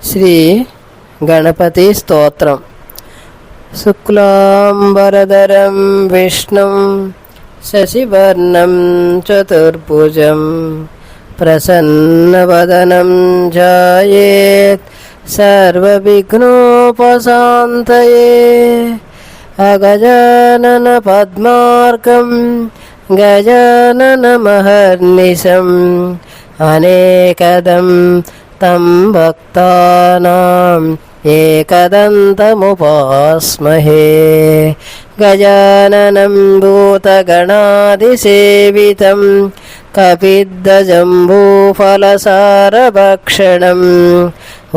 శ్రీ గణపతి స్తోత్రం. శుక్లాంబరధరం విష్ణుం శశివర్ణం చతుర్భుజం ప్రసన్నవదనం ధ్యాయేత్ సర్వవిఘ్నోపశాంతయే. అగజానన పద్మార్కం గజాననమహర్నిశం అనేకదం తం భక్తానాం ఏకదంతముపాస్మహే. గజాననం భూతగణాదిసేవితం కపిద్దజంబూఫలసారభక్షణం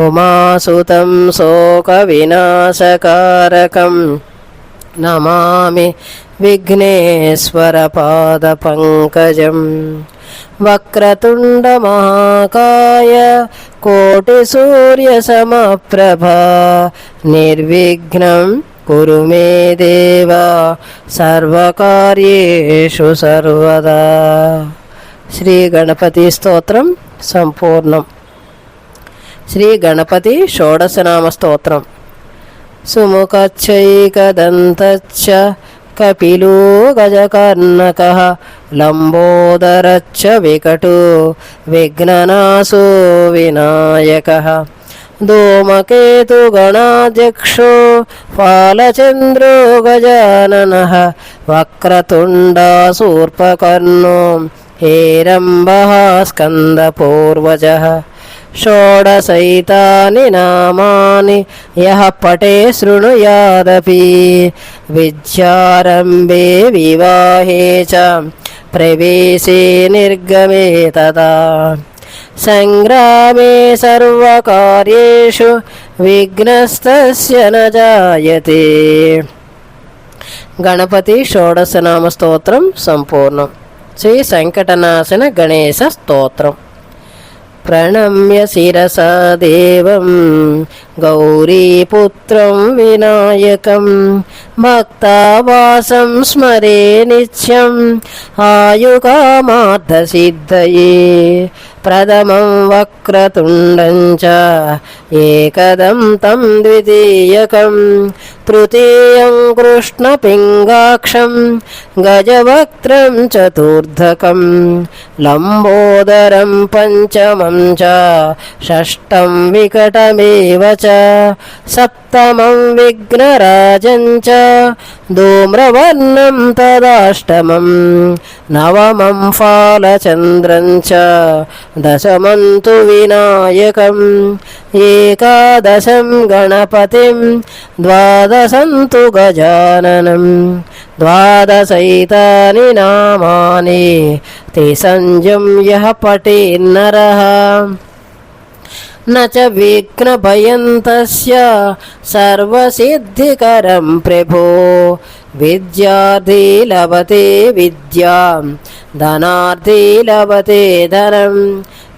ఉమాసుతం శోకవినాశకారకం నమామి విఘ్నేశ్వరపాదపంకజం. వక్రతుండమహాకాయ కోటిసూర్యసమప్రభా నిర్విఘ్నం కురు మే దేవ సర్వకార్యేషు సర్వదా. శ్రీ గణపతి స్తోత్రం సంపూర్ణం. శ్రీ గణపతి షోడశనామ స్తోత్రం. సుముఖచ్చైకదంతచ్చ కపిలో గజకర్ణకః లంబోదరచ్చ వికటో విఘ్ననాశో వినాయకః. ధూమకేతుగణాధ్యక్షో ఫాలచంద్రో గజాననః వక్రతుండాశూర్పకర్ణో హేరంబః స్కందపూర్వజः. షోడశైతాని నామాని యః పఠే శృణుయాదపి విద్యారంభే వివాహే చ ప్రవేశే నిర్గమే తదా. సంగ్రామే సర్వకార్యేషు విఘ్నస్తస్య న జాయతే. గణపతి షోడశనామ స్తోత్రం సంపూర్ణం. శ్రీ సంకటనాశన గణేశ స్తోత్రం. ప్రణమ్య శిరసా దేవం గౌరీపుత్రం వినాయకం భక్తావాసం స్మరే నిత్యం ఆయుకామార్థసిద్ధయే. ప్రథమం వక్రతుండం చ ఏకదంతం ద్వితీయకం తృతీయం కృష్ణపింగాక్షం గజవక్త్రం చతుర్థకం లంబోదరం పంచమం చ షష్టం వికటమేవ చ సప్తమం విఘ్నరాజం చ ధూమ్రవర్ణం తదాష్టమం నవమం ఫాలచంద్రం చ దశమం తు వినాయకం ఏకాదశం గణపతిం ద్వాదశం తు గజాననం ద్వాదశైతాని నామాని త్రిసంజ్ఞం యః పఠేన్నరః న చ విఘ్నభయం తస్య సర్వసిద్ధికరం ప్రభో. విద్యార్థి లభతే విద్యాం ధనార్థి లభతే ధనం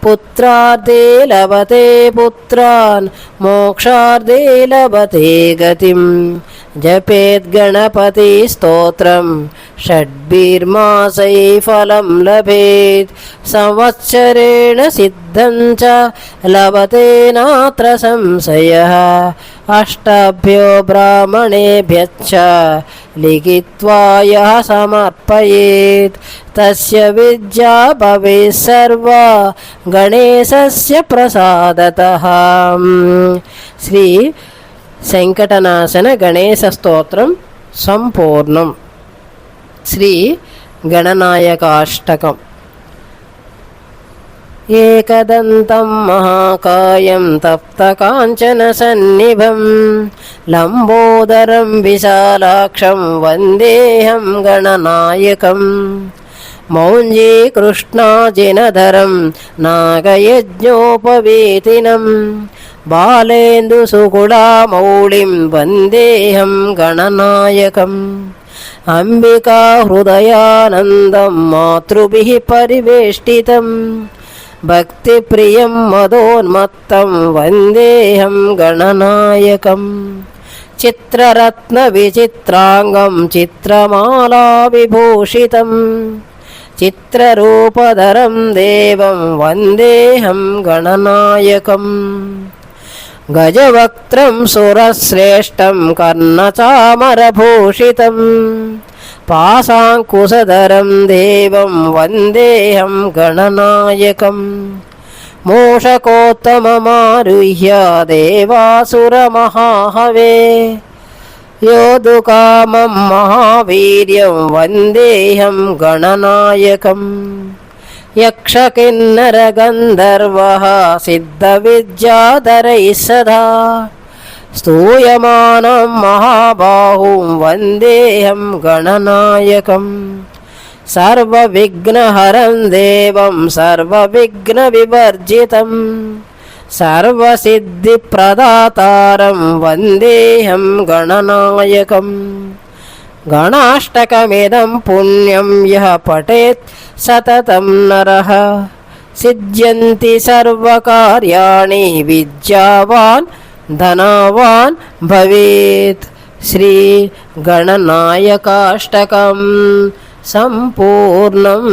పుత్రార్థి లభతే పుత్రాన్ మోక్షార్థి లభతే గతిం. జపేత్ గణపతి స్తోత్రం షడ్భిర్మాసై ఫలం లభేత్ సంవత్సరేణ సిద్ధం చ లభతే నాత్ర సంశయః. అష్టాభ్యో బ్రాహ్మణేభ్యశ్చ లిఖిత్వా యః సమర్పయేత్ తస్య విద్యా భవేత్ సర్వా గణేశస్య ప్రసాదతః. శ్రీ సంకటనాశన గణేశ స్తోత్రం సంపూర్ణం. శ్రీ గణనాయకాష్టకం. ఏకదంతం మహాకాయం తప్తకాంచన సన్నిభం లంబోదరం విశాలాక్షం వందేహం గణనాయకం. మౌంజీకృష్ణాజినధరం నాగయజ్ఞోపవేతినం బాలేందుసుకుళామౌళిం వందేహం గణనాయకం. అంబికా హృదయానందం మాతృభిః పరివేష్టితం భక్తిప్రియం మదోన్మత్తం వందేహం గణనాయకం. చిత్రరత్న విచిత్రాంగం చిత్రమాలా విభూషితం చిత్రరూపధరం దేవం వందేహం గణనాయకం. గజవక్త్రం సురశ్రేష్టం కర్ణచామరభూషితం పాశాంకుశధరం దేవం వందేహం గణనాయకం మూషకోత్తమమారుహ్య దేవాసురమహాహవే యోధుకామం మహావీర్యం వందేహం గణనాయకం యక్షకిన్నరగంధర్వః సిద్ధవిద్యాధరైः సదా స్తూయమానం మహాబాహుం వందేహం గణనాయకం సర్వవిఘ్నహరం దేవం సర్వవిఘ్నవివర్జితం సర్వసిద్ధిప్రదాతారం వందేహం గణనాయకం గణాష్టకమిదం పుణ్యం యః పఠేత్ సతతం నరః సిద్ధ్యంతి సర్వకార్యాణి విద్యావాన్ ధనవాన్ భవేత్. శ్రీ గణనాయకాష్టకం సంపూర్ణం.